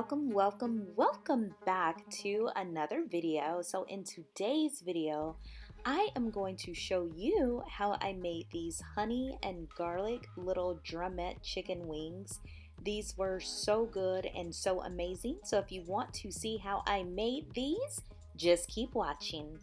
welcome back to another video. So in today's video, I am going to show you how I made these honey and garlic little drumette chicken wings. These were so good and so amazing. So if you want to see how I made these, just keep watching.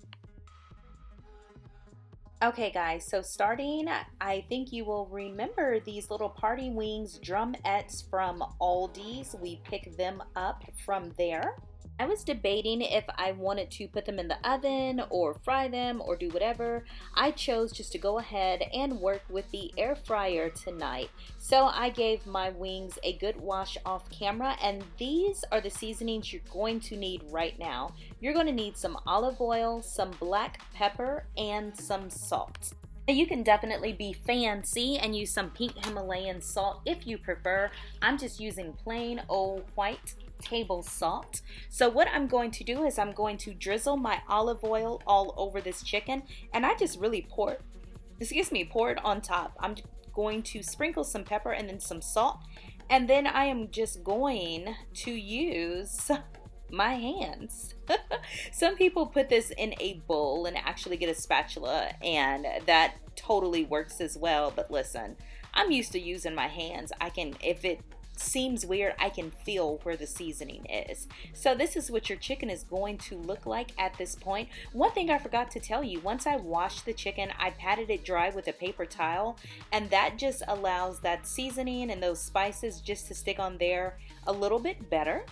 Okay guys, so starting, I think you will remember these little party wings drumettes from Aldi's. We picked them up from there. I was debating if I wanted to put them in the oven or fry them or do whatever. I chose just to go ahead and work with the air fryer tonight. So I gave my wings a good wash off camera, and these are the seasonings you're going to need right now. You're going to need some olive oil, some black pepper, and some salt. You can definitely be fancy and use some pink Himalayan salt if you prefer. I'm just using plain old white table salt. So what I'm going to do is I'm going to drizzle my olive oil all over this chicken, and I just really pour it on top. I'm going to sprinkle some pepper and then some salt, and then I am just going to use my hands. Some people put this in a bowl and actually get a spatula, and that totally works as well, but listen, I'm used to using my hands. If it seems weird, I can feel where the seasoning is. So this is what your chicken is going to look like at this point. One thing I forgot to tell you, once I washed the chicken, I patted it dry with a paper towel, and that just allows that seasoning and those spices just to stick on there a little bit better.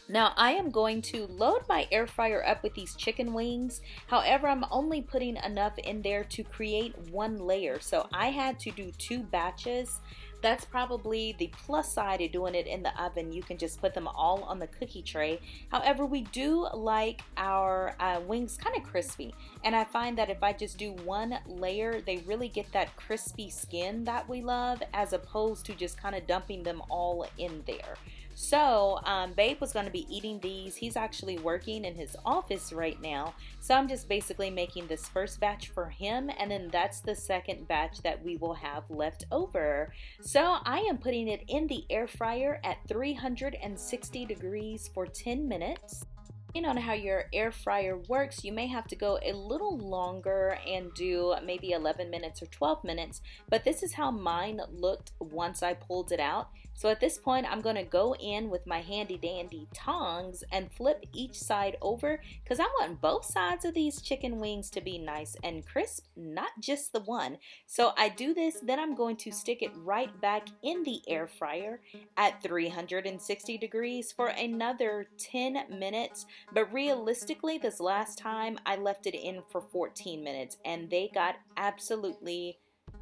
Now I am going to load my air fryer up with these chicken wings. However, I'm only putting enough in there to create one layer. So I had to do 2 batches. That's probably the plus side of doing it in the oven. You can just put them all on the cookie tray. However, we do like our wings kind of crispy. And I find that if I just do one layer, they really get that crispy skin that we love, as opposed to just kind of dumping them all in there. So Babe was going to be eating these. He's actually working in his office right now. So I'm just basically making this first batch for him, and then that's the second batch that we will have left over. So I am putting it in the air fryer at 360 degrees for 10 minutes. Depending on how your air fryer works, you may have to go a little longer and do maybe 11 minutes or 12 minutes, but this is how mine looked once I pulled it out. So at this point, I'm going to go in with my handy dandy tongs and flip each side over, because I want both sides of these chicken wings to be nice and crisp, not just the one. So I do this, then I'm going to stick it right back in the air fryer at 360 degrees for another 10 minutes. But realistically, this last time I left it in for 14 minutes, and they got absolutely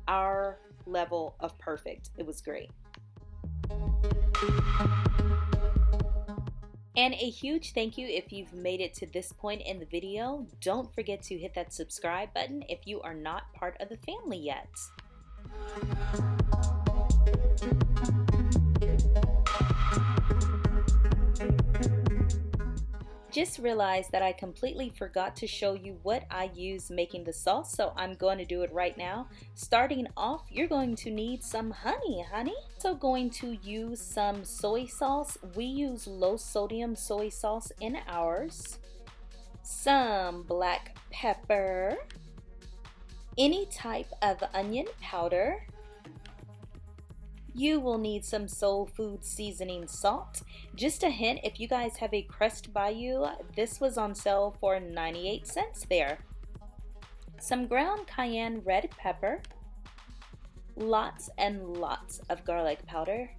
our level of perfect. It was great. And a huge thank you if you've made it to this point in the video. Don't forget to hit that subscribe button if you are not part of the family yet. Just realized that I completely forgot to show you what I use making the sauce, so I'm going to do it right now. Starting off, you're going to need some honey. So going to use some soy sauce. We use low sodium soy sauce in ours. Some black pepper. Any type of onion powder. You will need some soul food seasoning salt. Just a hint, if you guys have a crust by you, this was on sale for 98 cents there. Some ground cayenne red pepper. Lots and lots of garlic powder.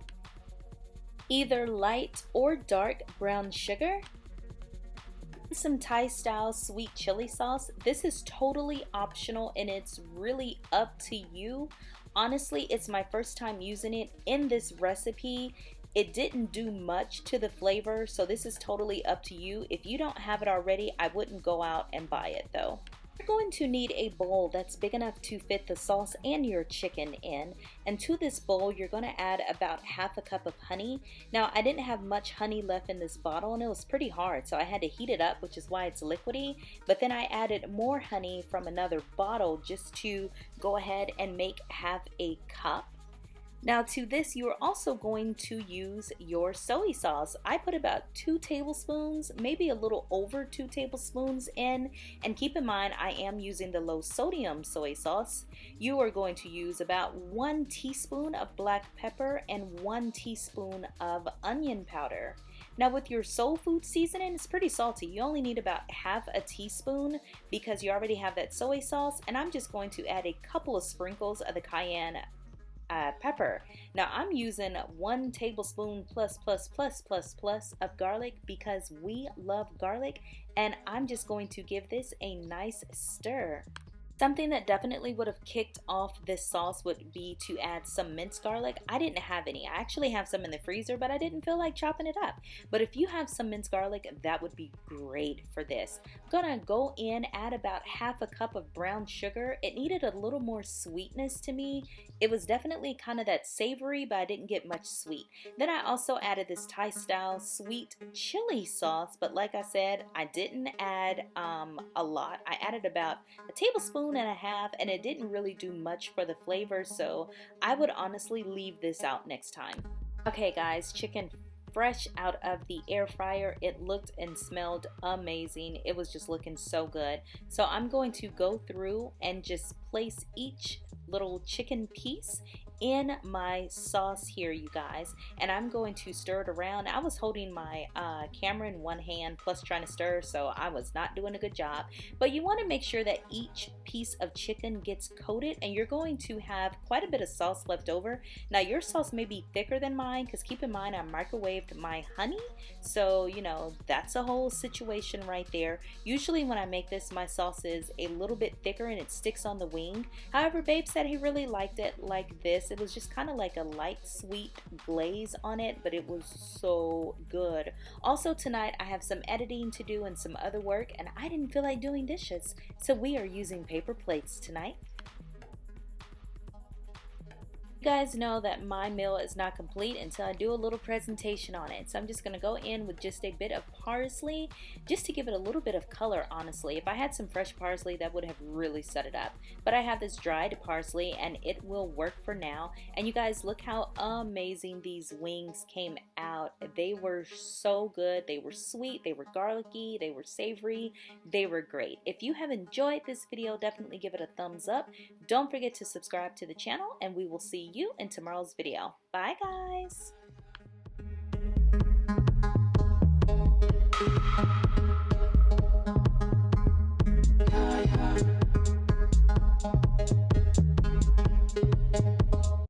Either light or dark brown sugar. Some Thai style sweet chili sauce. This is totally optional and it's really up to you. Honestly, it's my first time using it in this recipe. It didn't do much to the flavor, so this is totally up to you. If you don't have it already, I wouldn't go out and buy it though. You're going to need a bowl that's big enough to fit the sauce and your chicken in. And to this bowl, you're going to add about half a cup of honey. Now, I didn't have much honey left in this bottle, and it was pretty hard, so I had to heat it up, which is why it's liquidy. But then I added more honey from another bottle just to go ahead and make half a cup. Now to this, you are also going to use your soy sauce. I put about 2 tablespoons, maybe a little over 2 tablespoons in, and keep in mind I am using the low sodium soy sauce. You are going to use about 1 teaspoon of black pepper and 1 teaspoon of onion powder. Now with your soul food seasoning, it's pretty salty. You only need about half a teaspoon because you already have that soy sauce, and I'm just going to add a couple of sprinkles of the cayenne pepper. Now I'm using 1 tablespoon plus of garlic because we love garlic, and I'm just going to give this a nice stir. Something that definitely would have kicked off this sauce would be to add some minced garlic. I didn't have any. I actually have some in the freezer, but I didn't feel like chopping it up. But if you have some minced garlic, that would be great for this. I'm gonna go in, add about half a cup of brown sugar. It needed a little more sweetness to me. It was definitely kind of that savory, but I didn't get much sweet. Then I also added this Thai style sweet chili sauce, but like I said, I didn't add a lot. I added about a tablespoon and a half, and it didn't really do much for the flavor, so I would honestly leave this out next time. Okay guys, chicken fresh out of the air fryer. It looked and smelled amazing. It was just looking so good. So I'm going to go through and just place each little chicken piece in my sauce here, you guys, and I'm going to stir it around. I was holding my camera in one hand plus trying to stir, so I was not doing a good job, but you want to make sure that each piece of chicken gets coated, and you're going to have quite a bit of sauce left over. Now your sauce may be thicker than mine because keep in mind I microwaved my honey, so you know that's a whole situation right there. Usually when I make this, my sauce is a little bit thicker and it sticks on the wing. However, babe said he really liked it like this. It was just kind of like a light sweet glaze on it, but it was so good. Also tonight I have some editing to do and some other work, and I didn't feel like doing dishes, so we are using paper plates tonight. You guys know that my meal is not complete until I do a little presentation on it. So I'm just going to go in with just a bit of parsley just to give it a little bit of color, honestly. If I had some fresh parsley, that would have really set it up. But I have this dried parsley and it will work for now. And you guys, look how amazing these wings came out. They were so good. They were sweet, they were garlicky, they were savory, they were great. If you have enjoyed this video, definitely give it a thumbs up. Don't forget to subscribe to the channel, and we will see you in tomorrow's video. Bye guys!